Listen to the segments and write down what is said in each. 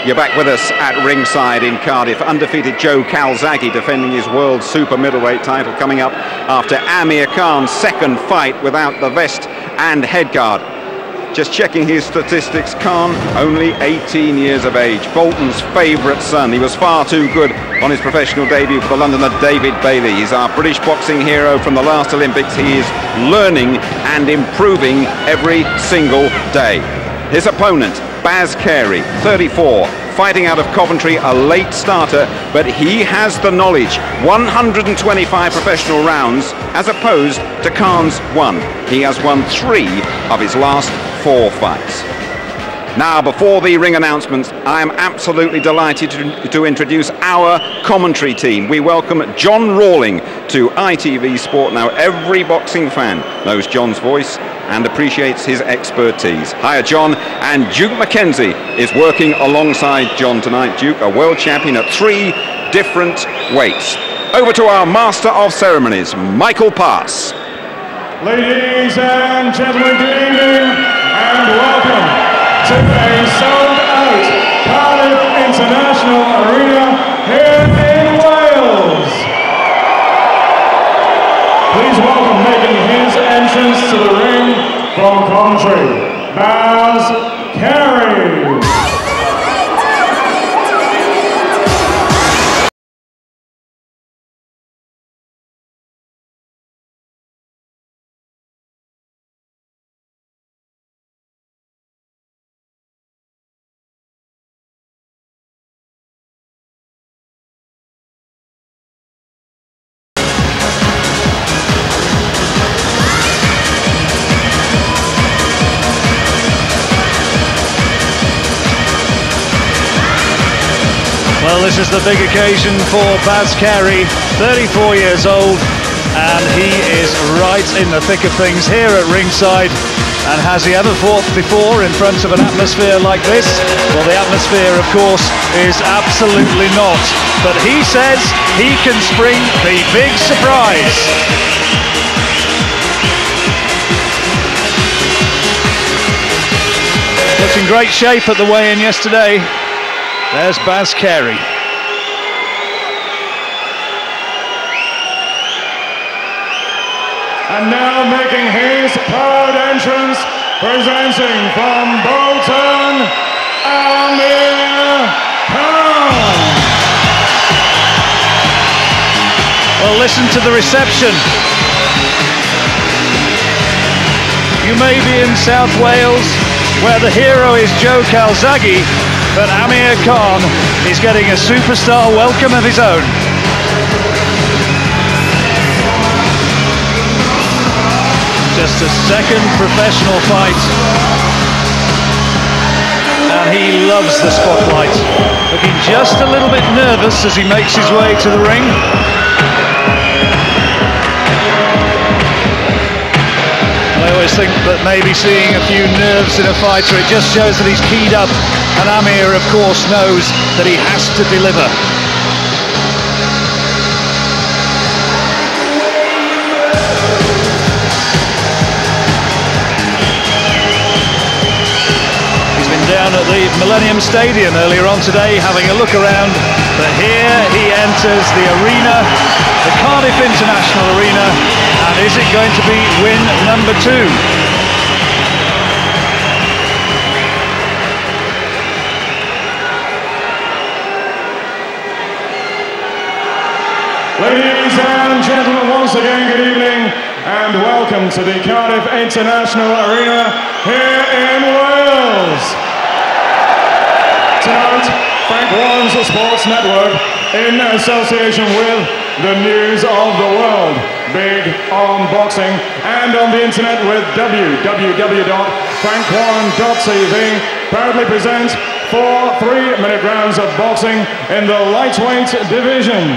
You're back with us at ringside in Cardiff. Undefeated Joe Calzaghe defending his world super middleweight title, coming up after Amir Khan's second fight without the vest and headguard. Just checking his statistics, Khan only 18 years of age, Bolton's favourite son. He was far too good on his professional debut for the Londoner David Bailey. He's our British boxing hero from the last Olympics. He is learning and improving every single day. His opponent, Baz Carey, 34, fighting out of Coventry, a late starter, but he has the knowledge. 125 professional rounds as opposed to Khan's 1. He has won 3 of his last 4 fights. Now, before the ring announcements, I am absolutely delighted to introduce our commentary team. We welcome John Rawling to ITV Sport. Now, every boxing fan knows John's voice and appreciates his expertise. Hiya, John. And Duke McKenzie is working alongside John tonight. Duke, a world champion at 3 different weights. Over to our master of ceremonies, Michael Pass. Ladies and gentlemen, good evening and welcome to a sold-out Cardiff International Arena here in Wales. Please welcome, making his entrance to the ring from Coventry, Baz Carey. Well, this is the big occasion for Baz Carey, 34 years old, and he is right in the thick of things here at ringside. And has he ever fought before in front of an atmosphere like this? Well, the atmosphere, of course, is absolutely not. But he says he can spring the big surprise. Looked in great shape at the weigh-in yesterday. There's Baz Carey. And now making his proud entrance, presenting from Bolton, Amir Khan. Well, listen to the reception. You may be in South Wales, where the hero is Joe Calzaghe, but Amir Khan is getting a superstar welcome of his own. Just a second professional fight, and he loves the spotlight. Looking just a little bit nervous as he makes his way to the ring. I always think that maybe seeing a few nerves in a fighter, it just shows that he's keyed up, and Amir, of course, knows that he has to deliver. He's been down at the Millennium Stadium earlier on today, having a look around, but here he enters the arena, the Cardiff International Arena, and is it going to be win number 2? Ladies and gentlemen, once again, good evening and welcome to the Cardiff International Arena here in Wales. Tonight, Frank Warren's Sports Network, in association with the News of the World, big on boxing, and on the internet with www.frankwarren.tv, proudly present 4 3-minute rounds of boxing in the lightweight division.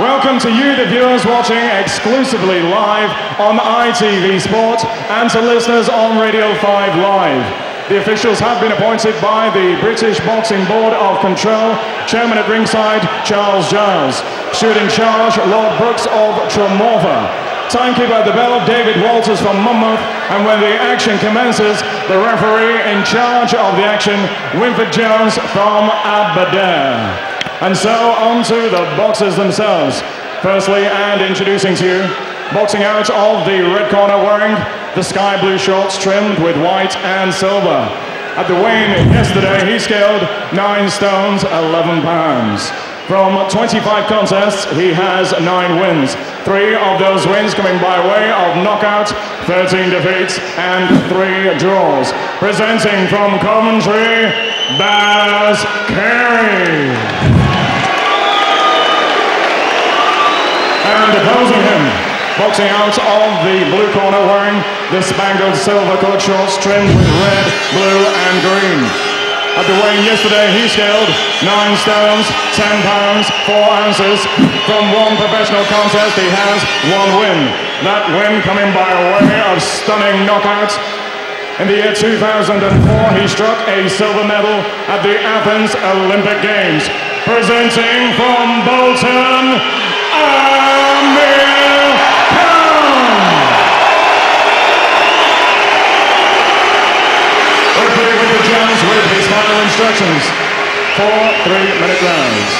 Welcome to you, the viewers watching exclusively live on ITV Sport, and to listeners on Radio 5 Live. The officials have been appointed by the British Boxing Board of Control. Chairman at ringside, Charles Giles. Shooting charge, Lord Brooks of Tremorva. Timekeeper at the bell, David Walters from Monmouth, and when the action commences, the referee in charge of the action, Winford Jones from Aberdeen. And so on to the boxers themselves. Firstly, and introducing to you, boxing out of the red corner, wearing the sky blue shorts trimmed with white and silver. At the weigh-in yesterday, he scaled 9 stones, 11 pounds. From 25 contests, he has 9 wins. 3 of those wins coming by way of knockout, 13 defeats and 3 draws. Presenting from Coventry, Carey. And opposing him, boxing out of the blue corner, wearing the spangled silver coloured shorts trimmed with red, blue and green. At the weigh-in yesterday, he scaled 9 stones, 10 pounds, 4 ounces. From 1 professional contest, he has 1 win. That win coming by way of stunning knockout. In the year 2004, he struck a silver medal at the Athens Olympic Games. Presenting from Bolton, Amir. Jones with his final instructions for 3-minute rounds.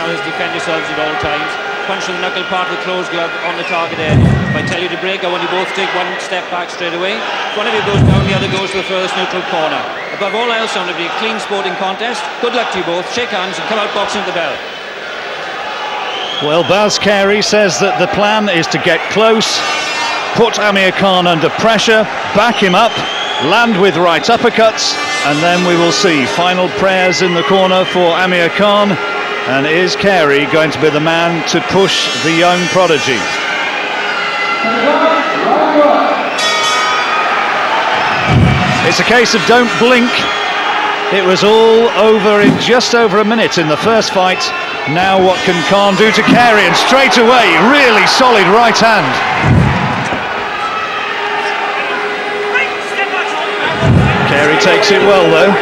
Now just defend yourselves at all times. Punch the knuckle part of the closed glove on the target area. If I tell you to break, I want you both to take 1 step back straight away. If one of you goes down, the other goes to the furthest neutral corner. Above all else, I want it to be a clean sporting contest. Good luck to you both. Shake hands and come out boxing at the bell. Well, Carey says that the plan is to get close, put Amir Khan under pressure, back him up, land with right uppercuts, and then we will see. Final prayers in the corner for Amir Khan, and is Carey going to be the man to push the young prodigy? It's a case of don't blink. It was all over in just over a minute in the first fight. Now what can Khan do to Carey? And straight away, really solid right hand. Carey takes it well though.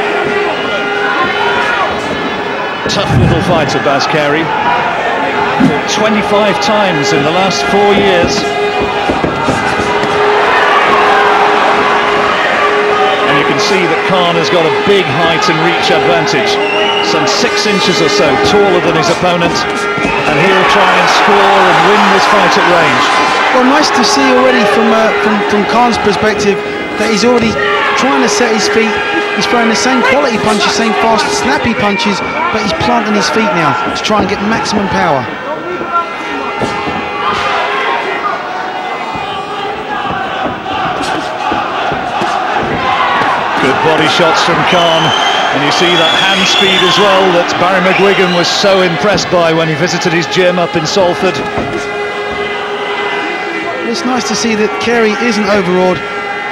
Tough little fighter, Carey. 25 times in the last 4 years. And you can see that Khan has got a big height and reach advantage. Some 6 inches or so taller than his opponent. And he'll try and score and win this fight at range. Well, nice to see already from Khan's perspective that he's already trying to set his feet. He's throwing the same quality punches, same fast, snappy punches, but he's planting his feet now to try and get maximum power. Good body shots from Khan, and you see that hand speed as well that Barry McGuigan was so impressed by when he visited his gym up in Salford. It's nice to see that Carey isn't overawed.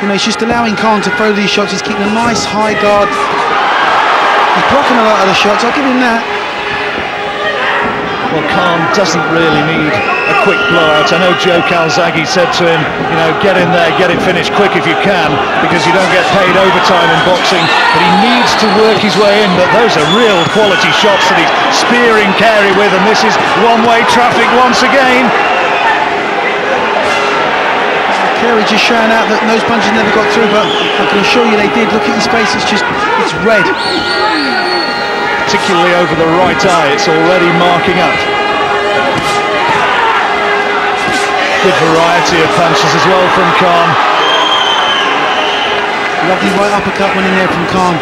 You know, he's just allowing Khan to throw these shots. He's keeping a nice high guard. He's blocking a lot of the shots, I'll give him that. Well, Khan doesn't really need a quick blowout. I know Joe Calzaghe said to him, you know, get in there, get it finished quick if you can, because you don't get paid overtime in boxing. But he needs to work his way in. But those are real quality shots that he's spearing Carey with, and this is one-way traffic once again. Carey just showing out that those punches never got through, but I can assure you they did. Look at his face, it's red. Particularly over the right eye, it's already marking up. Good variety of punches as well from Khan. Lovely right uppercut went in there from Khan.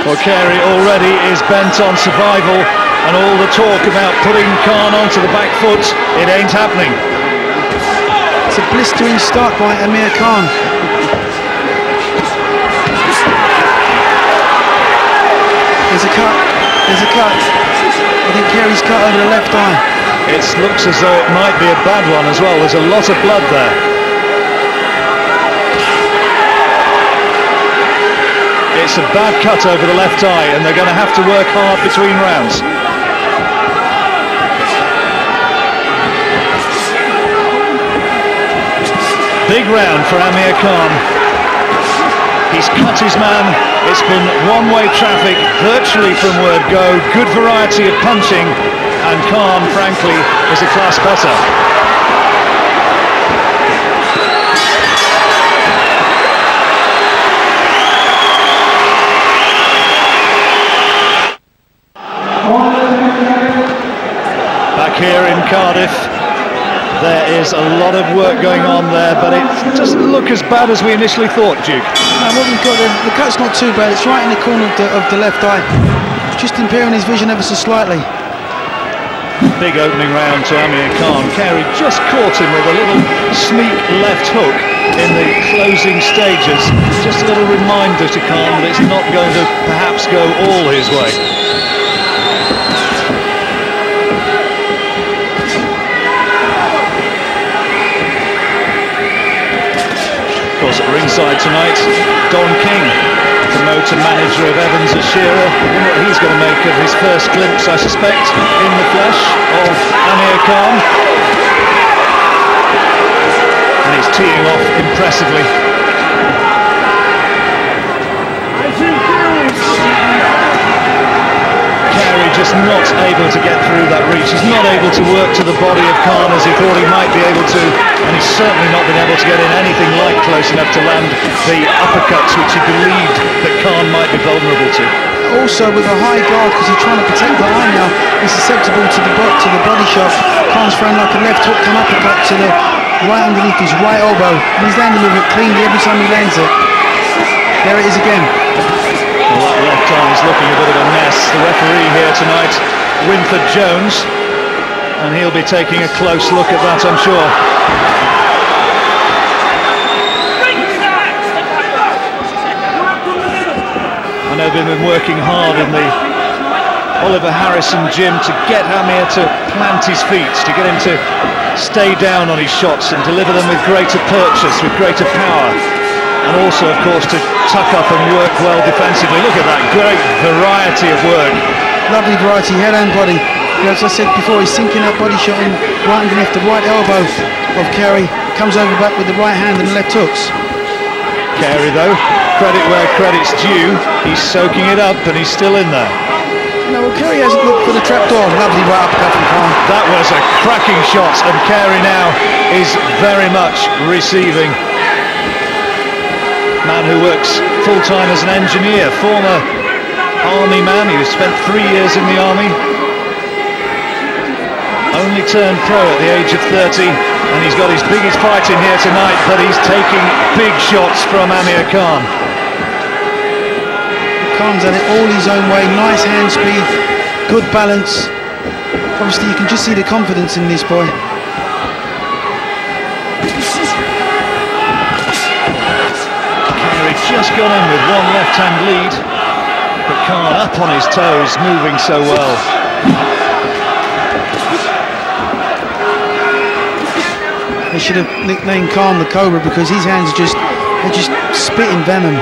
Well, Carey already is bent on survival, and all the talk about putting Khan onto the back foot, it ain't happening. It's a blistering start by Amir Khan. There's a cut, there's a cut. I think Carey's cut over the left eye. It looks as though it might be a bad one as well. There's a lot of blood there. It's a bad cut over the left eye, and they're going to have to work hard between rounds. Big round for Amir Khan. He's cut his man. It's been one-way traffic virtually from word go. Good variety of punching, and Khan, frankly, is a class better. Back here in Cardiff, there is a lot of work going on there, but it doesn't look as bad as we initially thought, Duke. No, what we've got, the cut's not too bad. It's right in the corner of the left eye, just impairing his vision ever so slightly. Big opening round to Amir Khan. Carey just caught him with a little sneak left hook in the closing stages. Just a little reminder to Khan that it's not going to perhaps go all his way. Of course, at ringside tonight, Don King, promoter manager of Evans as Shearer. What he's going to make of his first glimpse, I suspect, in the flesh of Amir Khan. And he's teeing off impressively. Carey just not able to get through that reach. He's not able to work to the body of Khan as he thought he might be able to, and he's certainly not been able to get in anything like close enough to land the uppercuts which he believed that Khan might be vulnerable to. Also with a high guard, because he's trying to protect the eye now, he's susceptible to the body shot. Khan's throwing like a left hook, come uppercut to the right underneath his right elbow, and he's landing with it cleanly every time he lands it. There it is again. Well, that left eye is looking a bit of a mess. The referee here tonight, Winford Jones, and he'll be taking a close look at that, I'm sure. I know they've been working hard in the Oliver Harrison gym to get Amir to plant his feet, to get him to stay down on his shots and deliver them with greater purchase, with greater power. And also, of course, to tuck up and work well defensively. Look at that great variety of work. Lovely variety, head and body. As I said before, he's sinking that body shot in right underneath the right elbow of Carey. Comes over back with the right hand and the left hooks. Carey, though, credit where credit's due. He's soaking it up and he's still in there. No, well, Carey hasn't looked for the trapdoor. Lovely right uppercut from Khan. That was a cracking shot, and Carey now is very much receiving. Man who works full-time as an engineer, former army man. He spent 3 years in the army. Only turned pro at the age of 30, and he's got his biggest fight in here tonight, but he's taking big shots from Amir Khan. Khan's had it all his own way, nice hand speed, good balance. Obviously you can just see the confidence in this boy. Just gone in with one left-hand lead, but Khan up on his toes, moving so well. They should have nicknamed Khan the Cobra, because his hands are they're just spitting venom.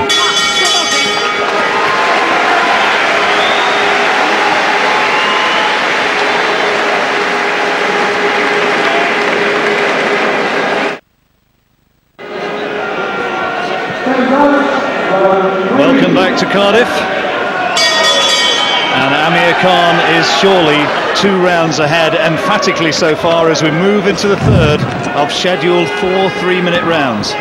Welcome back to Cardiff, and Amir Khan is surely 2 rounds ahead, emphatically so far, as we move into the third of scheduled 4 3-minute rounds.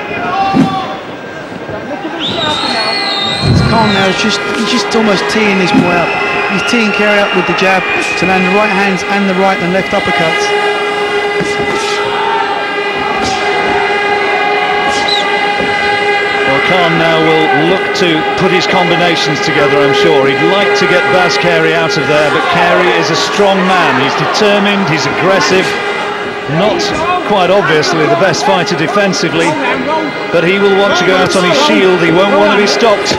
Khan now he's just almost teeing this boy up. He's teeing Carey up with the jab to land the right hands and the right and left uppercuts. Khan now will look to put his combinations together, I'm sure. He'd like to get Baz Carey out of there, but Carey is a strong man. He's determined, he's aggressive, not quite obviously the best fighter defensively, but he will want to go out on his shield. He won't want to be stopped.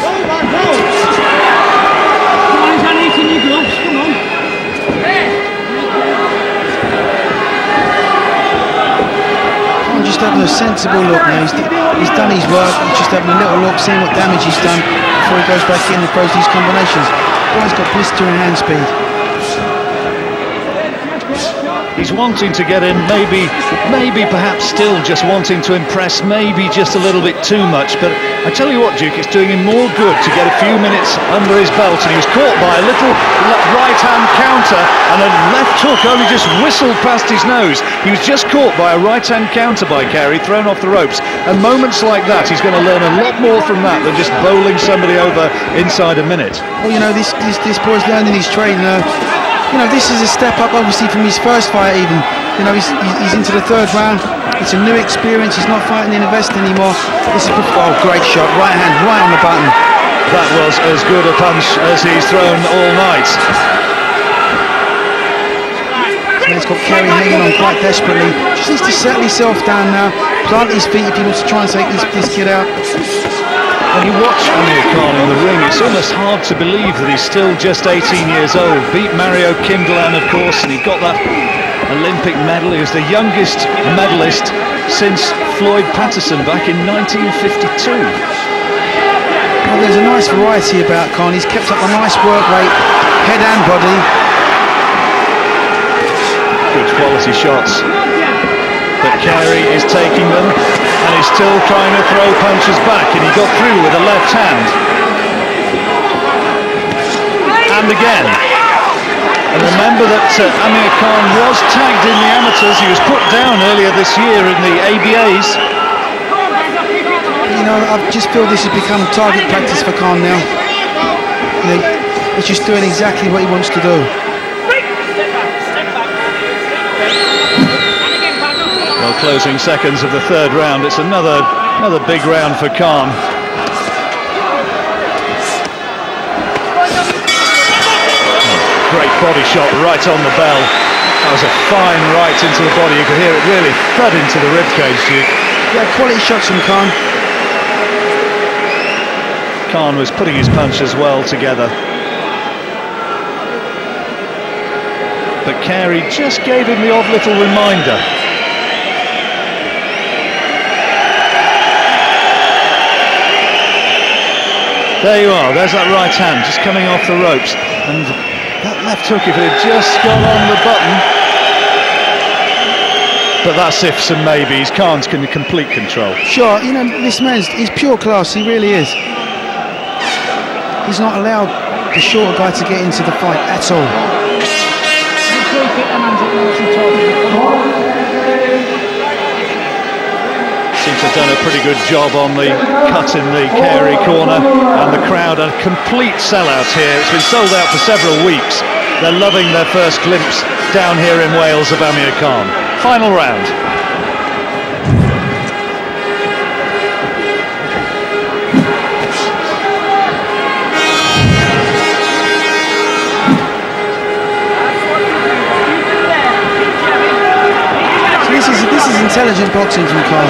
Just having a sensible look now. He's done his work. He's just having a little look, seeing what damage he's done before he goes back in and throws these combinations. Boy's got blistering hand speed. He's He's wanting to get in, maybe perhaps still just wanting to impress, maybe just a little bit too much. But I tell you what, Duke, it's doing him more good to get a few minutes under his belt. And he was caught by a little right-hand counter, and a left hook only just whistled past his nose. He was just caught by a right-hand counter by Carey, thrown off the ropes. And moments like that, he's going to learn a lot more from that than just bowling somebody over inside a minute. Well, you know, this boy's learning his trade. You know, this is a step up, obviously, from his first fight even. You know, he's into the third round. It's a new experience. He's not fighting in a vest anymore. This is, oh, great shot. Right hand, right on the button. That was as good a punch as he's thrown all night. So he's got Carey hanging on quite desperately. Just needs to settle himself down now. Plant his feet if he wants to try and take this kid out. When you watch Amir Khan in the ring, it's almost hard to believe that he's still just 18 years old. Beat Mario Kindelan, of course, and he got that Olympic medal. He was the youngest medalist since Floyd Patterson back in 1952. Well, there's a nice variety about Khan. He's kept up a nice work rate, head and body. Good quality shots. But Carey is taking them, and he's still trying to throw punches back, and he got through with a left hand. And again. And remember that Amir Khan was tagged in the amateurs. He was put down earlier this year in the ABAs. You know, I just feel this has become target practice for Khan now. You know, he's just doing exactly what he wants to do. Well, closing seconds of the third round. It's another big round for Khan. Great body shot right on the bell. That was a fine right into the body. You could hear it really thud into the ribcage. Yeah, quality shots from Khan. Khan was putting his punches well together. But Carey just gave him the odd little reminder. There you are, there's that right hand just coming off the ropes, and that left hook, if it had just gone on the button. But that's ifs and maybes. Khan's in complete control. Sure, you know, this man's, he's pure class, he really is. He's not allowed the shorter guy to get into the fight at all. Seems to have done a pretty good job on the cut in the Carey corner, and the crowd a complete sellout here. It's been sold out for several weeks. They're loving their first glimpse down here in Wales of Amir Khan. Final round. So this is intelligent boxing from Khan.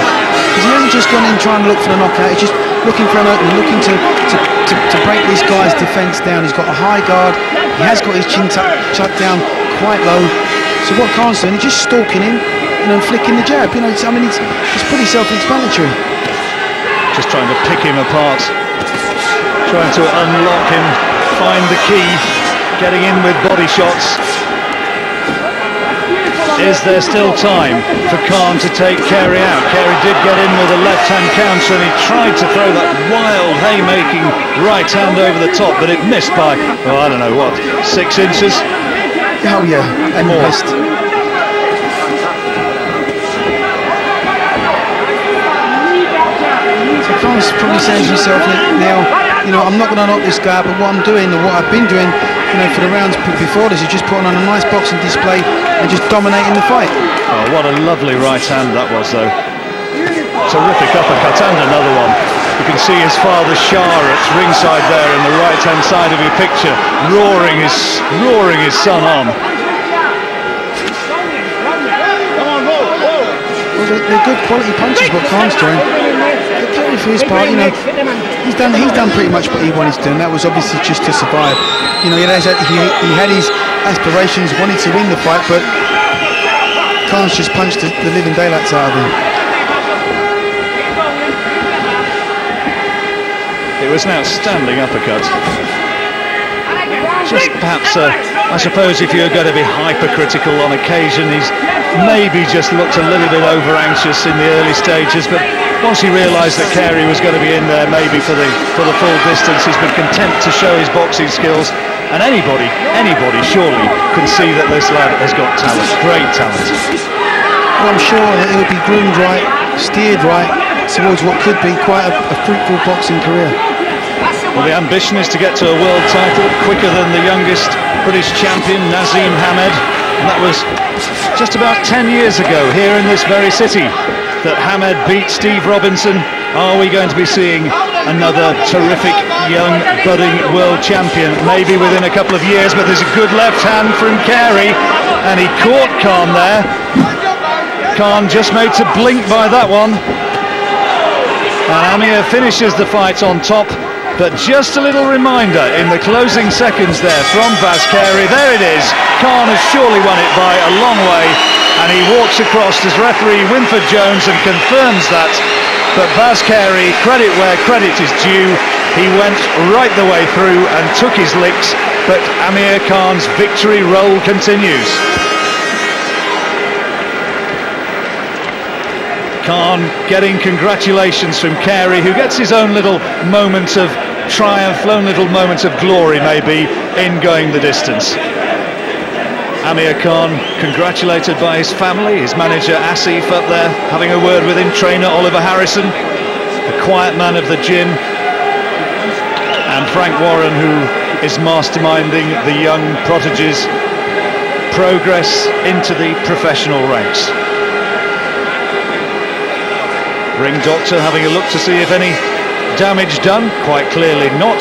Because he hasn't just gone in trying to look for the knockout, he's just looking for an opening, looking to break this guy's defence down. He's got a high guard, he has got his chin tucked down quite low. So what Khan's doing, he's just stalking him, you know, flicking the jab. You know, I mean, it's pretty self-explanatory. Just trying to pick him apart, trying to unlock him, find the key, getting in with body shots. Is there still time for Khan to take Carey out? Carey did get in with a left-hand counter, and he tried to throw that wild haymaking right hand over the top, but it missed by, well, I don't know what, 6 inches? Oh yeah, and more. Missed. So Khan's probably saying to himself now, you know, I'm not going to knock this guy, but what I'm doing, or what I've been doing, you know, for the rounds before this, is just putting on a nice boxing display and just dominating the fight. Oh, what a lovely right hand that was, though. Terrific uppercut, and another one. You can see his father Shah at ringside there in the right-hand side of your picture, roaring his son on. Well, they're good quality punches, what Khan's doing. Carey, for his part, you know, he's done pretty much what he wanted to do, and that was obviously just to survive. You know, he had his aspirations, wanted to win the fight, but Khan's just punched the living daylights out of him. It was an outstanding uppercut. Just perhaps I suppose if you're going to be hypercritical on occasion, he's maybe just looked a little bit over anxious in the early stages, but once he realised that Carey was going to be in there maybe for the full distance, he's been content to show his boxing skills. And anybody surely can see that this lad has got talent, great talent. Well, I'm sure that he'll be groomed right, steered right towards what could be quite a fruitful boxing career. Well, the ambition is to get to a world title quicker than the youngest British champion, Naseem Hamed. And that was just about 10 years ago here in this very city that Hamed beat Steve Robinson. Are we going to be seeing another terrific young budding world champion? Maybe within a couple of years, but there's a good left hand from Carey, and he caught Khan there. Khan just made to blink by that one. And Amir finishes the fight on top. But just a little reminder in the closing seconds there from Baz Carey. There it is. Khan has surely won it by a long way, and he walks across as referee Winford Jones and confirms that. But Baz Carey, credit where credit is due, he went right the way through and took his licks, but Amir Khan's victory roll continues. Khan getting congratulations from Carey, who gets his own little moment of triumph, own little moment of glory maybe in going the distance. Amir Khan congratulated by his family, his manager Asif up there having a word with him, trainer Oliver Harrison, the quiet man of the gym, and Frank Warren, who is masterminding the young prodigies' progress into the professional ranks. Ring doctor having a look to see if any damage done, quite clearly not.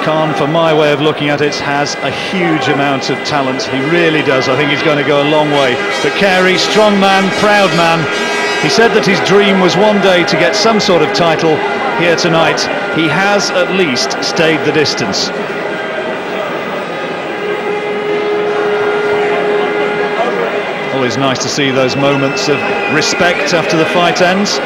Khan, for my way of looking at it, has a huge amount of talent. He really does. I think he's going to go a long way. But Carey, strong man, proud man. He said that his dream was one day to get some sort of title here tonight. He has at least stayed the distance. Always nice to see those moments of respect after the fight ends.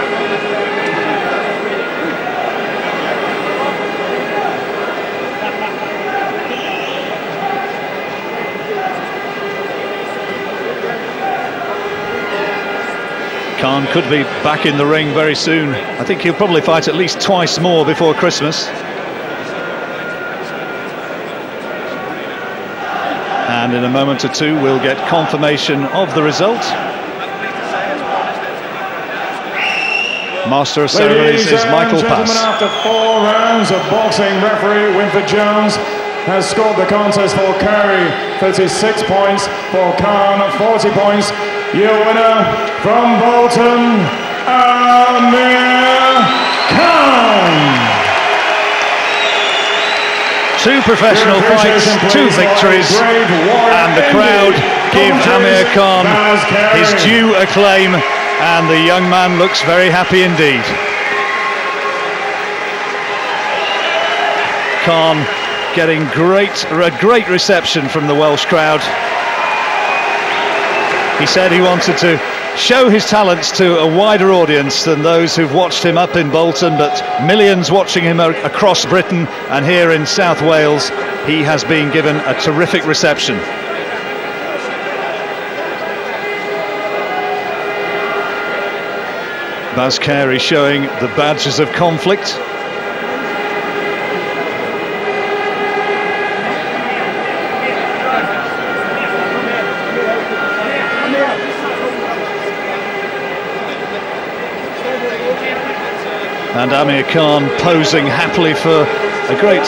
Khan could be back in the ring very soon. I think he'll probably fight at least twice more before Christmas. And in a moment or two we'll get confirmation of the result. Master of ceremonies is Michael Pass. After 4 rounds of boxing, referee Winford Jones has scored the contest for Carey 36 points, for Khan 40 points. Your winner from Bolton, Amir Khan. 2 professional fights, 2 victories, and the crowd give Amir Khan his due acclaim, and the young man looks very happy indeed. Khan getting a great reception from the Welsh crowd. He said he wanted to show his talents to a wider audience than those who've watched him up in Bolton, but millions watching him across Britain and here in South Wales. He has been given a terrific reception. Baz Carey showing the badges of conflict. And Amir Khan posing happily for a great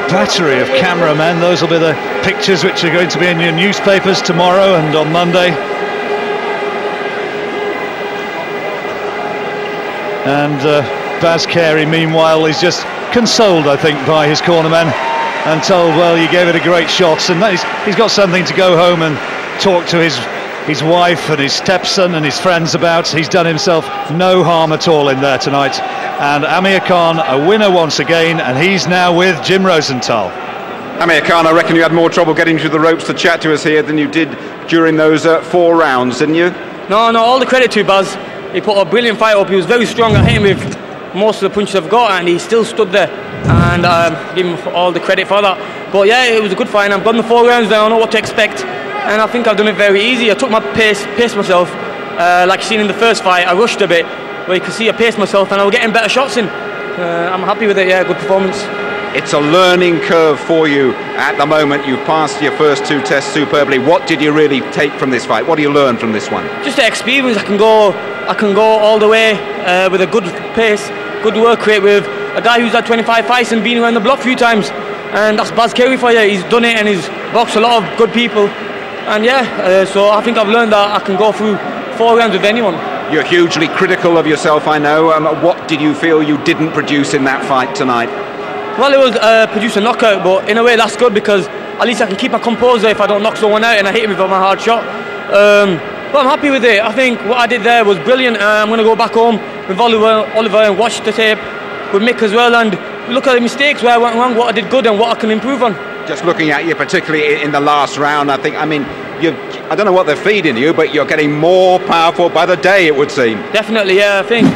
battery of cameramen. Those will be the pictures which are going to be in your newspapers tomorrow and on Monday. And Baz Carey, meanwhile, is just consoled, I think, by his cornermen and told, well, you gave it a great shot. And he's got something to go home and talk to his wife and his stepson and his friends about. He's done himself no harm at all in there tonight. And Amir Khan, a winner once again, and he's now with Jim Rosenthal. Amir Khan, I reckon you had more trouble getting through the ropes to chat to us here than you did during those 4 rounds, didn't you? No, all the credit to Baz. He put a brilliant fight up. He was very strong. I hit him with most of the punches I've got, and he still stood there, and give him all the credit for that. But yeah, it was a good fight. I've gone the 4 rounds now. I know what to expect, and I think I've done it very easy. I took my paced myself, like you seen in the first fight. I rushed a bit, where you can see I paced myself, and I was getting better shots in. I'm happy with it. Yeah, good performance. It's a learning curve for you at the moment. You've passed your first 2 tests superbly. What did you really take from this fight? What do you learn from this one? Just the experience. I can go all the way with a good pace, good work rate, with a guy who's had 25 fights and been around the block a few times, and that's Baz Carey for you. He's done it, and he's boxed a lot of good people, and yeah, so I think I've learned that I can go through 4 rounds with anyone. You're hugely critical of yourself, I know. What did you feel you didn't produce in that fight tonight? Well, it was produce a knockout, but in a way that's good, because at least I can keep my composure if I don't knock someone out and I hit him with my hard shot. But I'm happy with it. I think what I did there was brilliant. I'm going to go back home with Oliver and watch the tape with Mick as well, and look at the mistakes, where I went wrong, what I did good and what I can improve on. Just looking at you, particularly in the last round, I mean, I don't know what they're feeding you, but you're getting more powerful by the day, it would seem. Definitely, yeah. I think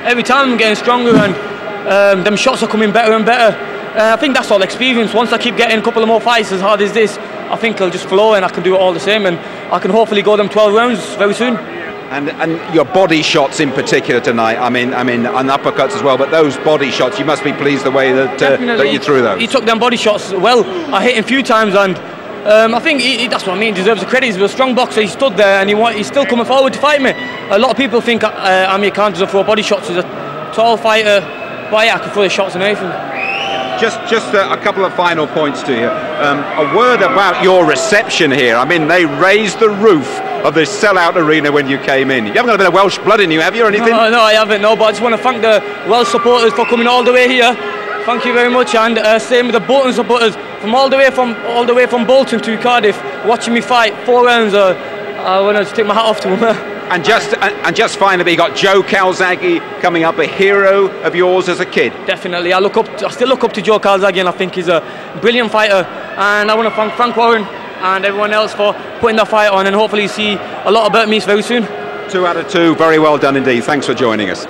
every time I'm getting stronger, and them shots are coming better and better. I think that's all experience. Once I keep getting a couple of more fights as hard as this, I think it'll just flow, and I can do it all the same, and I can hopefully go them 12 rounds very soon. And your body shots in particular tonight, I mean, and uppercuts as well, but those body shots, you must be pleased the way that you threw those. He took them body shots well. I hit him a few times, and I think that's what I mean, he deserves the credit. He's a strong boxer. He stood there, and he's still coming forward to fight me. A lot of people think Amir can't throw body shots. He's a tall fighter, but yeah, I can throw the shots and anything. Just a couple of final points to you. A word about your reception here. I mean, they raised the roof of this sellout arena when you came in. You haven't got a bit of Welsh blood in you, have you, or anything? No, I haven't, no, but I just want to thank the Welsh supporters for coming all the way here. Thank you very much, and same with the Bolton supporters from all the way from Bolton to Cardiff, watching me fight 4 rounds. I want to take my hat off to them. And just finally, you got Joe Calzaghe coming up, a hero of yours as a kid. Definitely, I still look up to Joe Calzaghe, and I think he's a brilliant fighter. And I want to thank Frank Warren and everyone else for putting that fight on, and hopefully see a lot about me very soon. 2 out of 2, very well done indeed. Thanks for joining us.